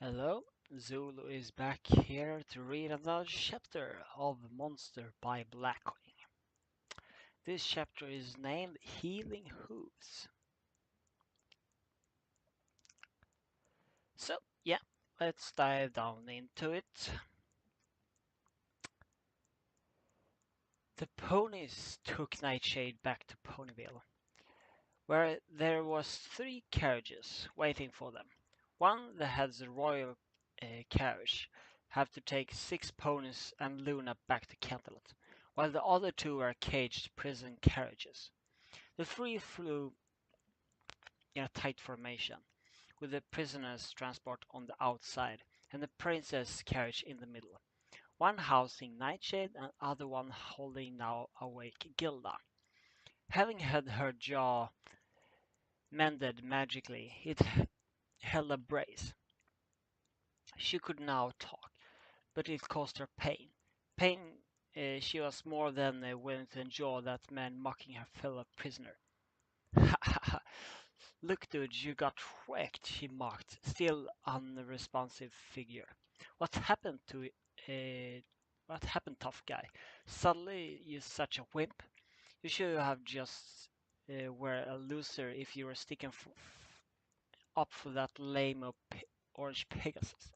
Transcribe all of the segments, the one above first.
Hello, Zulu is back here to read another chapter of Monster by Blackwing. This chapter is named Healing Hooves. So, yeah, let's dive down into it. The ponies took Nightshade back to Ponyville, where there was 3 carriages waiting for them. One that had the royal carriage have to take 6 ponies and Luna back to Canterlot, while the other 2 were caged prison carriages. The 3 flew in a tight formation, with the prisoners' transport on the outside and the princess carriage in the middle, one housing Nightshade and other one holding now awake Gilda. Having had her jaw mended magically, it held a brace. She could now talk, but it caused her pain. Pain she was more than willing to endure that man mocking her fellow prisoner. Ha ha ha! Look, dude, you got wrecked, she mocked, still unresponsive figure. What happened to what happened, tough guy? Suddenly you such a wimp? You should have just were a loser if you were sticking up for that lame orange Pegasus.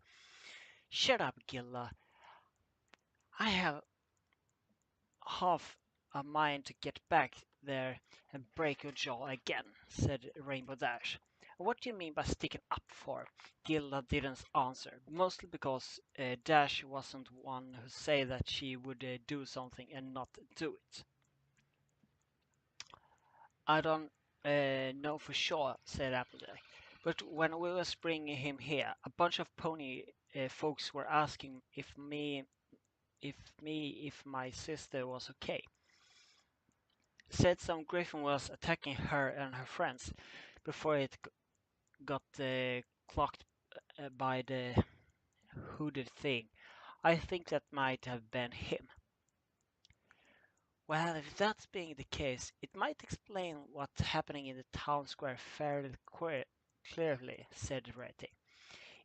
Shut up, Gilla. I have half a mind to get back there and break your jaw again, said Rainbow Dash. What do you mean by sticking up for? Gilda didn't answer, mostly because Dash wasn't one who say that she would do something and not do it. I don't know for sure, said Applejack. But when we was bringing him here, a bunch of pony folks were asking if my sister was okay. Said some griffin was attacking her and her friends before it got clocked by the hooded thing. I think that might have been him. Well, if that's being the case, it might explain what's happening in the town square fairly clearly, said Retty.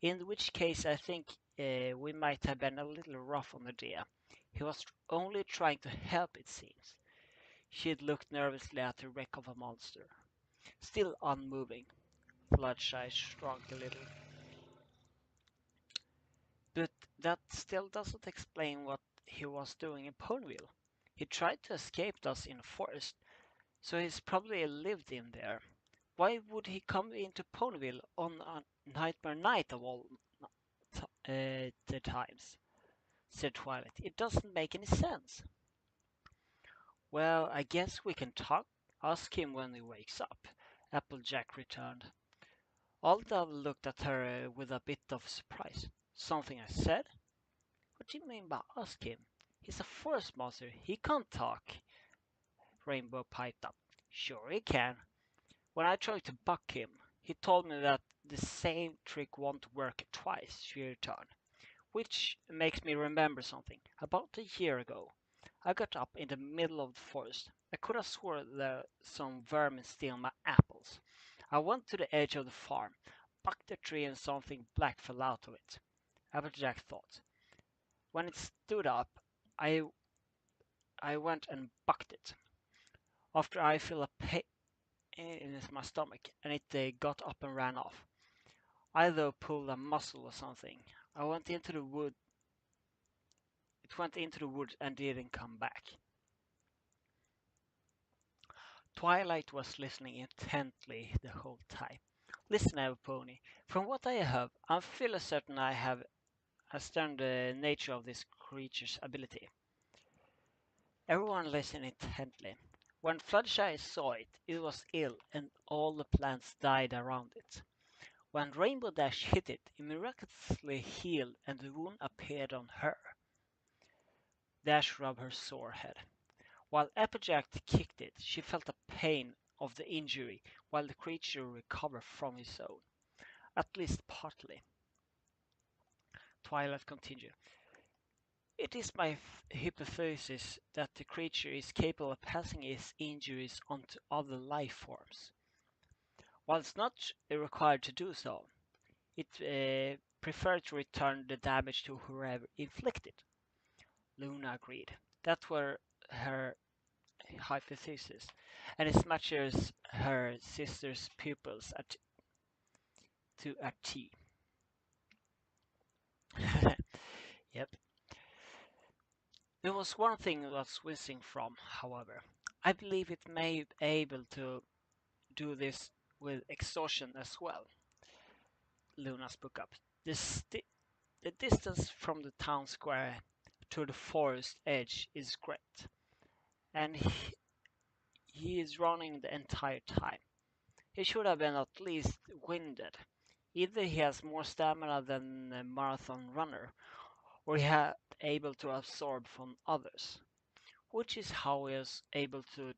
In which case, I think we might have been a little rough on the dear. He was only trying to help, it seems. She had looked nervously at the wreck of a monster. Still unmoving, Bloodshine shrunk a little. But that still doesn't explain what he was doing in Ponyville. He tried to escape us in the forest, so he's probably lived in there. Why would he come into Ponyville on a nightmare night of all the times? Said Twilight. It doesn't make any sense. Well, I guess we can ask him when he wakes up, Applejack returned. Aldous looked at her with a bit of surprise. Something I said? What do you mean by ask him? He's a forest monster. He can't talk. Rainbow piped up. Sure he can. When I tried to buck him, he told me that the same trick won't work twice, she returned. Which makes me remember something. About a year ago, I got up in the middle of the forest. I could have swore there some vermin stealing my apples. I went to the edge of the farm, bucked the tree and something black fell out of it. Applejack thought. When it stood up, I I went and bucked it. After I felt a pain in my stomach, and it got up and ran off. I though pulled a muscle or something. I went into the wood. It went into the woods and didn't come back. Twilight was listening intently the whole time. Listen, Everpony. From what I have, I'm fairly certain I have understand the nature of this creature's ability. Everyone listened intently. When Fluttershy saw it, it was ill, and all the plants died around it. When Rainbow Dash hit it, it miraculously healed, and the wound appeared on her. Dash rubbed her sore head. While Applejack kicked it, she felt the pain of the injury, while the creature recovered from his own, at least partly. Twilight continued. It is my hypothesis that the creature is capable of passing its injuries on to other life forms. While it's not required to do so, it prefer to return the damage to whoever inflicted. Luna agreed. That were her hypothesis, and it matches her sister's pupils to a T. Yep. There was one thing that was missing from, however. I believe it may be able to do this with exhaustion as well. Luna spoke up. The distance from the town square to the forest edge is great, and he is running the entire time. He should have been at least winded. Either he has more stamina than a marathon runner, or he had able to absorb from others, which is how he was able to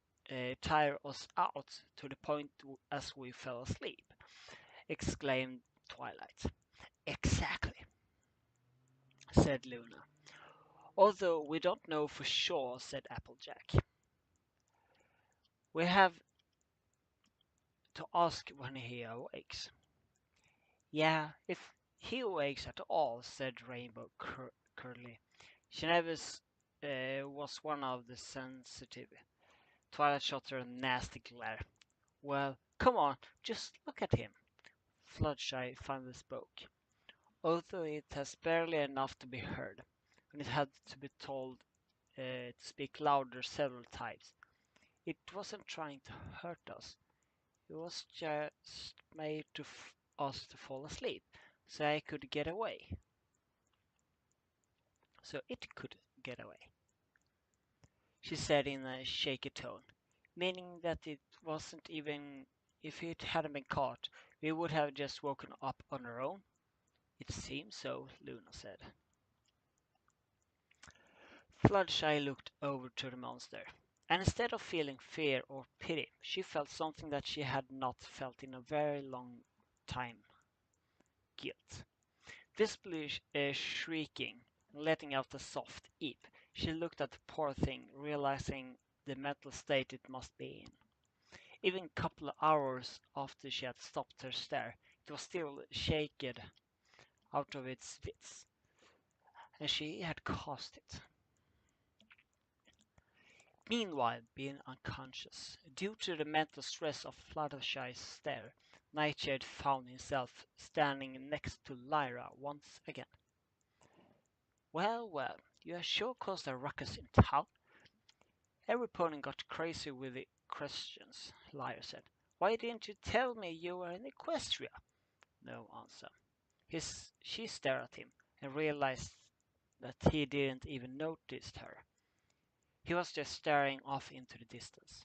tire us out to the point as we fell asleep, exclaimed Twilight. Exactly, said Luna. Although we don't know for sure, said Applejack. We have to ask when he awakes. Yeah, if he awakes at all, said Rainbow curly. She never was one of the sensitive. Twilight shot her a nasty glare. Well, come on, just look at him. Fluttershy finally spoke, although it has barely enough to be heard, and it had to be told to speak louder several times. It wasn't trying to hurt us. It was just made to us to fall asleep, so I could get away. So it could get away, she said in a shaky tone, meaning that it wasn't even if it hadn't been caught, we would have just woken up on our own. It seems so, Luna said. Fluttershy looked over to the monster, and instead of feeling fear or pity, she felt something that she had not felt in a very long time: guilt. Visibly shrieking and letting out a soft eep, she looked at the poor thing, realizing the mental state it must be in. Even a couple of hours after she had stopped her stare, it was still shaken out of its wits, and she had caused it. Meanwhile, being unconscious, due to the mental stress of Fluttershy's stare, Nightshade found himself standing next to Lyra once again. Well, well, you have sure caused a ruckus in town. Every pony got crazy with the questions, Lyra said. Why didn't you tell me you were in Equestria? No answer. She stared at him and realized that he didn't even notice her. He was just staring off into the distance.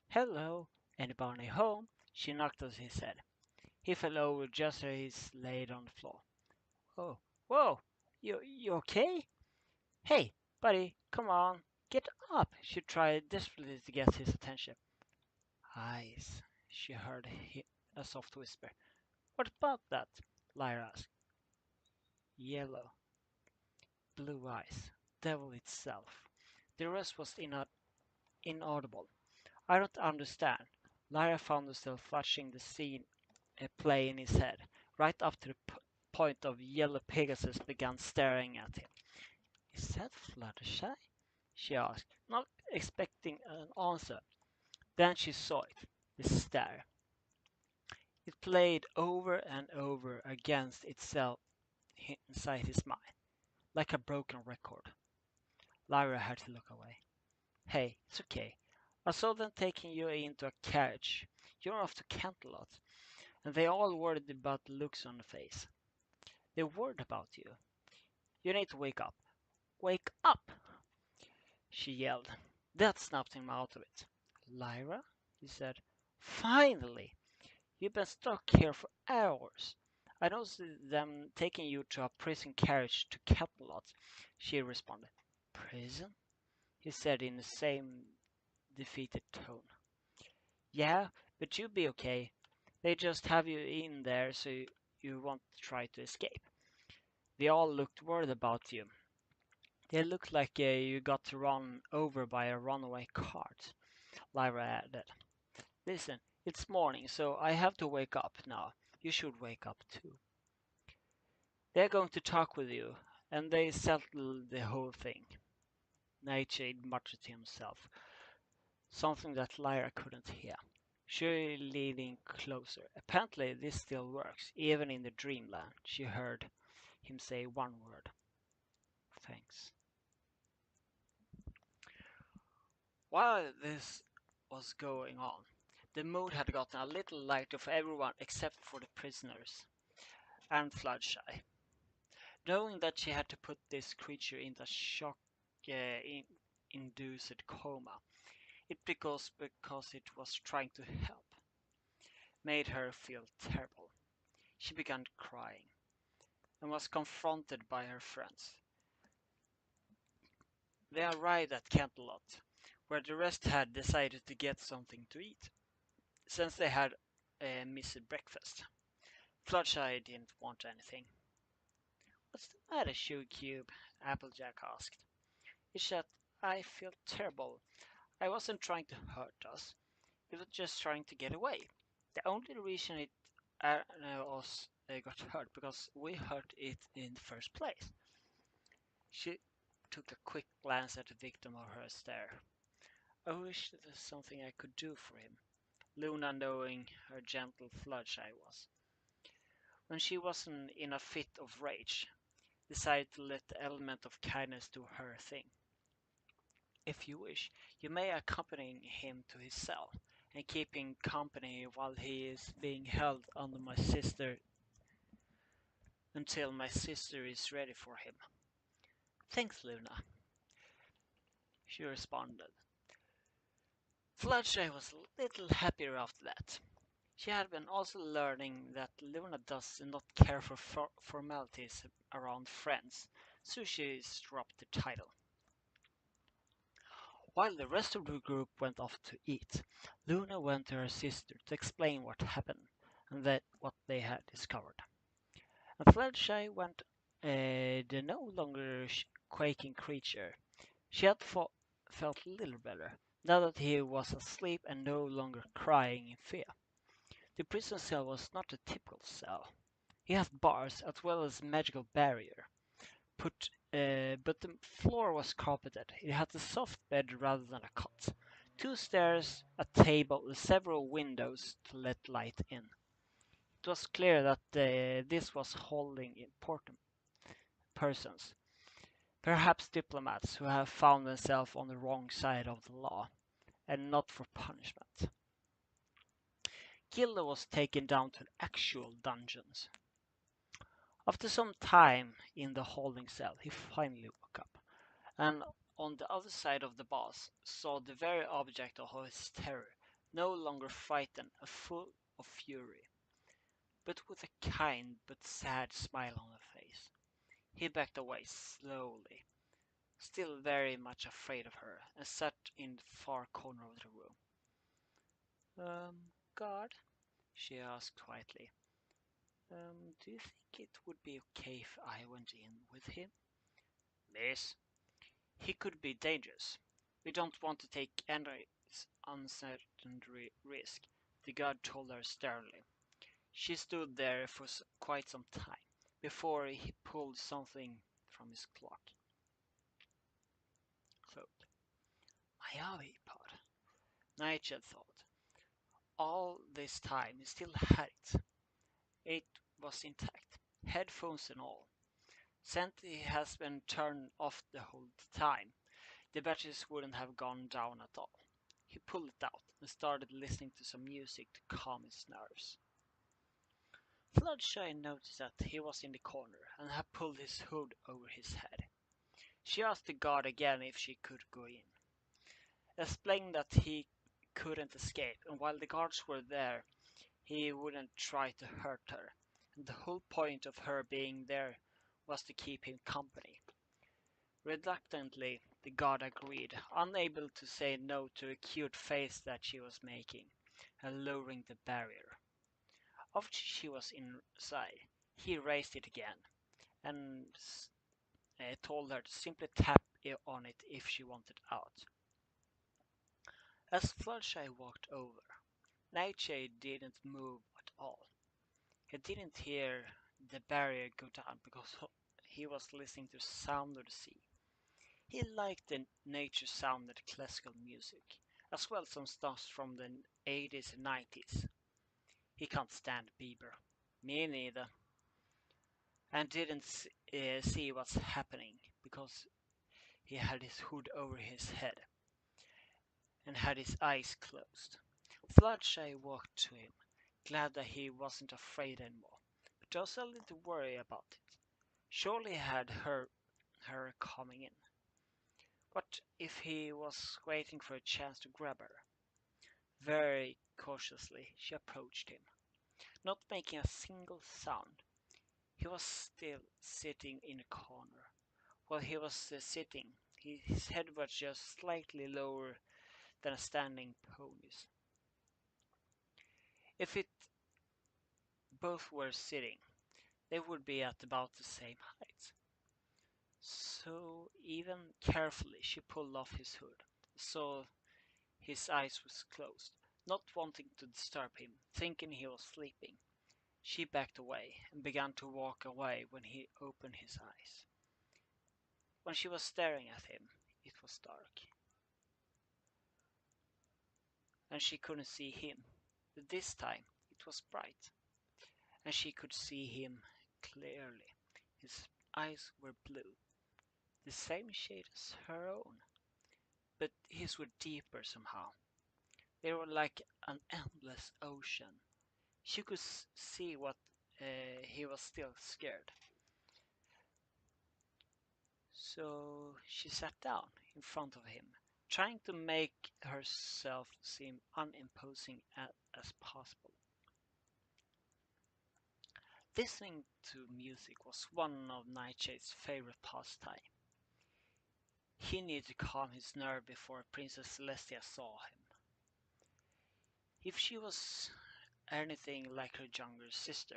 Hello, anybody home? She knocked at his head. He fell over just as he laid on the floor. Oh, whoa, you okay? Hey, buddy, come on, get up. She tried desperately to get his attention. Eyes, she heard a soft whisper. What about that? Lyra asked. Yellow, blue eyes, devil itself. The rest was inaudible. I don't understand. Lyra found herself watching the scene play in his head, right up to the point of Yellow Pegasus began staring at him. Is that Fluttershy? She asked, not expecting an answer. Then she saw it, the stare. It played over and over against itself inside his mind, like a broken record. Lyra had to look away. Hey, it's okay. I saw them taking you into a carriage. You're off to Canterlot, and they all worried about the looks on the face. They're worried about you. You need to wake up. Wake up! She yelled. That snapped him out of it. Lyra, he said. Finally! You've been stuck here for hours. I don't see them taking you to a prison carriage to Camelot, she responded. Prison? He said in the same defeated tone. Yeah, but you'll be okay. They just have you in there so you won't try to escape. They all looked worried about you. They looked like you got run over by a runaway cart, Lyra added. Listen, it's morning, so I have to wake up now. You should wake up too. They're going to talk with you, and they settle the whole thing. Nightshade muttered to himself, something that Lyra couldn't hear. She leaning closer. Apparently this still works. Even in the dreamland, she heard him say one word. Thanks. While this was going on, the mood had gotten a little lighter for everyone except for the prisoners and Floodshy. Knowing that she had to put this creature into a shock-induced coma, it because it was trying to help, made her feel terrible. She began crying and was confronted by her friends. They arrived at Camelot, where the rest had decided to get something to eat, since they had missed breakfast. Floodshy didn't want anything. What's the matter, Shoe Cube? Applejack asked. It's that I feel terrible. I wasn't trying to hurt us. It was just trying to get away. The only reason it us got hurt because we hurt it in the first place. She took a quick glance at the victim of her stare. I wish there was something I could do for him. Luna, knowing her gentle Floodshy was, when she wasn't in a fit of rage, decided to let the element of kindness do her thing. If you wish, you may accompany him to his cell and keep him company while he is being held under my sister until my sister is ready for him. Thanks, Luna, she responded. Fluttershy was a little happier after that. She had been also learning that Luna does not care for formalities around friends, so she dropped the title. While the rest of the group went off to eat, Luna went to her sister to explain what happened and that what they had discovered. And Fluttershy went the no longer quaking creature. She had felt a little better, now that he was asleep and no longer crying in fear. The prison cell was not a typical cell. He had bars as well as a magical barrier. But the floor was carpeted. It had a soft bed rather than a cot. Two stairs, a table, and several windows to let light in. It was clear that this was holding important persons, perhaps diplomats who have found themselves on the wrong side of the law, and not for punishment. Gilda was taken down to actual dungeons. After some time in the holding cell, he finally woke up, and on the other side of the bars saw the very object of his terror, no longer frightened and full of fury, but with a kind but sad smile on her face. He backed away slowly, still very much afraid of her, and sat in the far corner of the room. God, she asked quietly, do you think it would be okay if I went in with him? Miss, he could be dangerous. We don't want to take any uncertain risk, the god told her sternly. She stood there for quite some time before he pulled something from his cloak. My iPod, Nigel thought. All this time he still had it. It was intact, headphones and all. Since it has been turned off the whole time, the batteries wouldn't have gone down at all. He pulled it out and started listening to some music to calm his nerves. Fluttershy noticed that he was in the corner and had pulled his hood over his head. She asked the guard again if she could go in, explaining that he couldn't escape, and while the guards were there, he wouldn't try to hurt her, and the whole point of her being there was to keep him company. Reluctantly, the guard agreed, unable to say no to the cute face that she was making, and lowering the barrier. After she was inside, he raised it again, and told her to simply tap on it if she wanted out. As Fluttershy walked over, Nightshade didn't move at all. He didn't hear the barrier go down because he was listening to the sound of the sea. He liked the nature sound of the classical music, as well as some stuff from the 80s and 90s. He can't stand Bieber. Me neither. And didn't see what's happening because he had his hood over his head and had his eyes closed. Fluttershy walked to him, glad that he wasn't afraid anymore, but also a little worried about it. Surely he had her coming in. What if he was waiting for a chance to grab her? Very cautiously she approached him, not making a single sound. He was still sitting in a corner. While he was sitting, his head was just slightly lower than a standing pony's. If it both were sitting, they would be at about the same height. So even carefully she pulled off his hood, so his eyes was closed, not wanting to disturb him, thinking he was sleeping. She backed away and began to walk away when he opened his eyes. When she was staring at him, it was dark, and she couldn't see him. But this time it was bright, and she could see him clearly. His eyes were blue, the same shade as her own, but his were deeper somehow. They were like an endless ocean. She could see what he was still scared. So she sat down in front of him, trying to make herself seem unimposing as possible. Listening to music was one of Nightshade's favorite pastimes. He needed to calm his nerve before Princess Celestia saw him. If she was anything like her younger sister,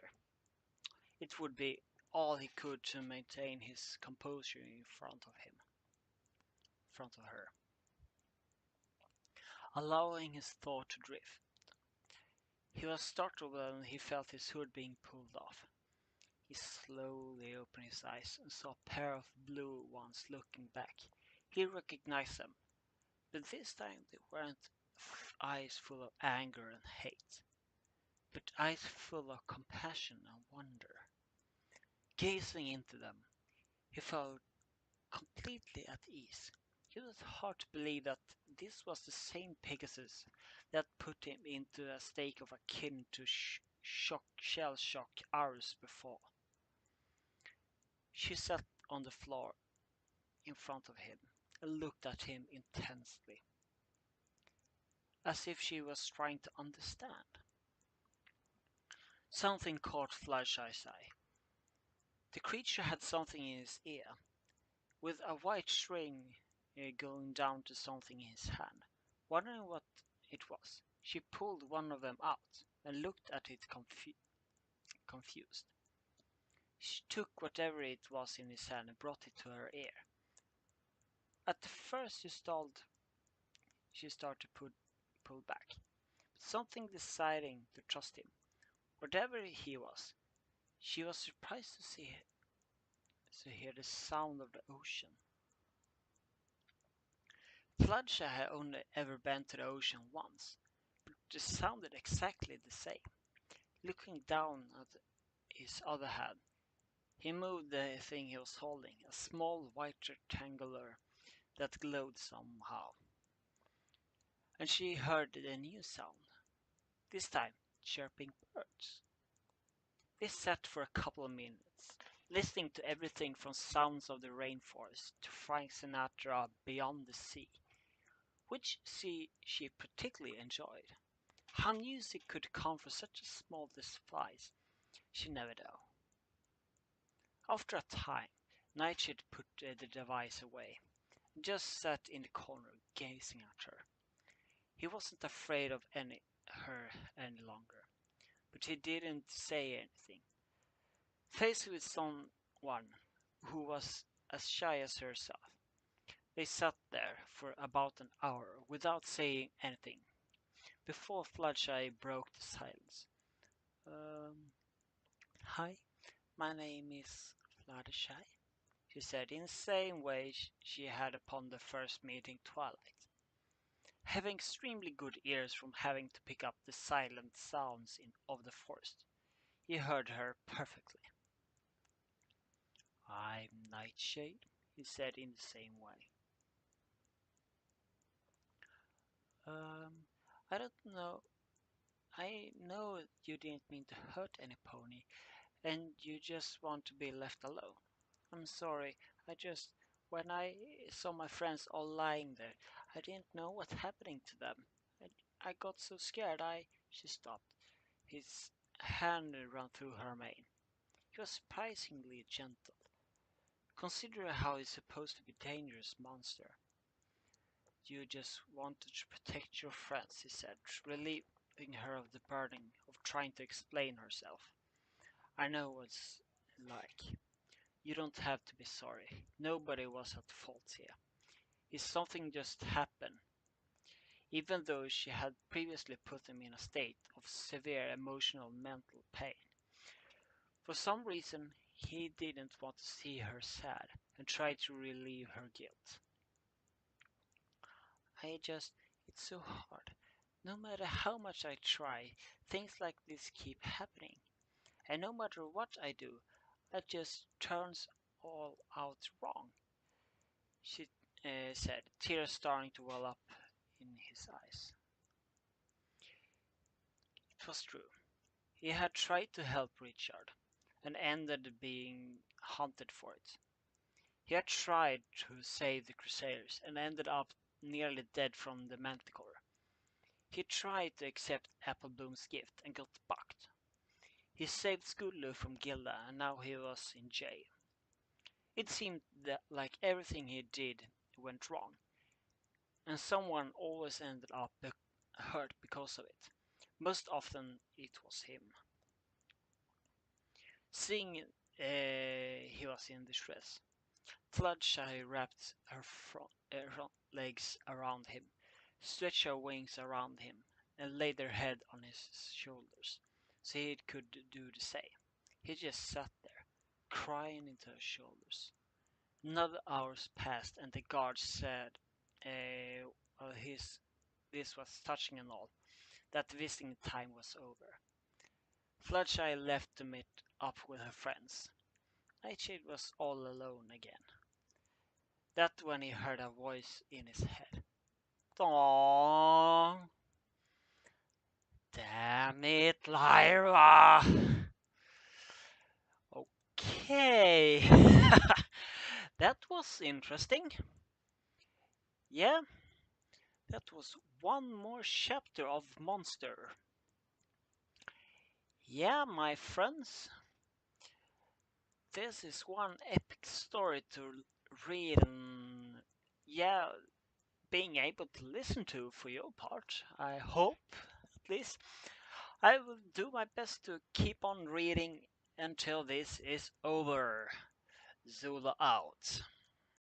it would be all he could to maintain his composure in front of her, allowing his thought to drift. He was startled when he felt his hood being pulled off. He slowly opened his eyes and saw a pair of blue ones looking back. He recognized them, but this time they weren't eyes full of anger and hate, but eyes full of compassion and wonder. Gazing into them, he felt completely at ease. It was hard to believe that this was the same Pegasus that put him into a state of akin to shell shock hours before. She sat on the floor in front of him and looked at him intensely, as if she was trying to understand. Something caught Fluttershy's eye. The creature had something in his ear, with a white string going down to something in his hand. Wondering what it was, she pulled one of them out and looked at it confused. She took whatever it was in his hand and brought it to her ear. At first she started to pull back, but something deciding to trust him. Whatever he was, she was surprised to hear the sound of the ocean. Fluttershy had only ever been to the ocean once, but it sounded exactly the same. Looking down at his other hand, he moved the thing he was holding, a small white rectangular that glowed somehow. And she heard the new sound, this time chirping birds. They sat for a couple of minutes, listening to everything from sounds of the rainforest to Frank Sinatra Beyond the Sea, which she particularly enjoyed. How music could come from such a small device, she never knew. After a time, Nightshade put the device away and just sat in the corner gazing at her. He wasn't afraid of her any longer, but he didn't say anything. Faced with someone who was as shy as herself, they sat there for about an hour without saying anything, before Fluttershy broke the silence. Hi, My name is Fluttershy, she said in the same way she had upon the first meeting Twilight, having extremely good ears from having to pick up the silent sounds of the forest. He heard her perfectly. I'm Nightshade, he said in the same way. Um, I don't know. I know you didn't mean to hurt any pony, and you just want to be left alone. I'm sorry, when I saw my friends all lying there, I didn't know what's happening to them. I got so scared, She stopped. His hand ran through her mane. He was surprisingly gentle. Consider how he's supposed to be a dangerous monster. You just wanted to protect your friends, he said, relieving her of the burden of trying to explain herself. I know what it's like. You don't have to be sorry. Nobody was at fault here. If something just happened, even though she had previously put him in a state of severe emotional mental pain. For some reason, he didn't want to see her sad and tried to relieve her guilt. I just, it's so hard. No matter how much I try, things like this keep happening. And no matter what I do, it just turns all out wrong, she said, tears starting to well up in his eyes. It was true. He had tried to help Richard, and ended being hunted for it. He had tried to save the Crusaders, and ended up nearly dead from the Manticore. He tried to accept Applebloom's gift, and got bucked. He saved Skulu from Gilda, and now he was in jail. It seemed that like everything he did went wrong, and someone always ended up hurt because of it. Most often it was him. Seeing he was in distress, Fluttershy wrapped her front legs around him, stretched her wings around him, and laid her head on his shoulders, so he could do the same. He just sat there, crying into her shoulders. Another hours passed, and the guard said, well, this was touching and all, that the visiting time was over. Fluttershy left to meet up with her friends. Nightshade was all alone again. That when he heard a voice in his head. Aww, damn it, Lyra. Okay, that was interesting. Yeah, that was one more chapter of Monster. Yeah, my friends, this is one epic story to read and, yeah, being able to listen to for your part. I hope, at least. I will do my best to keep on reading until this is over. Zula out.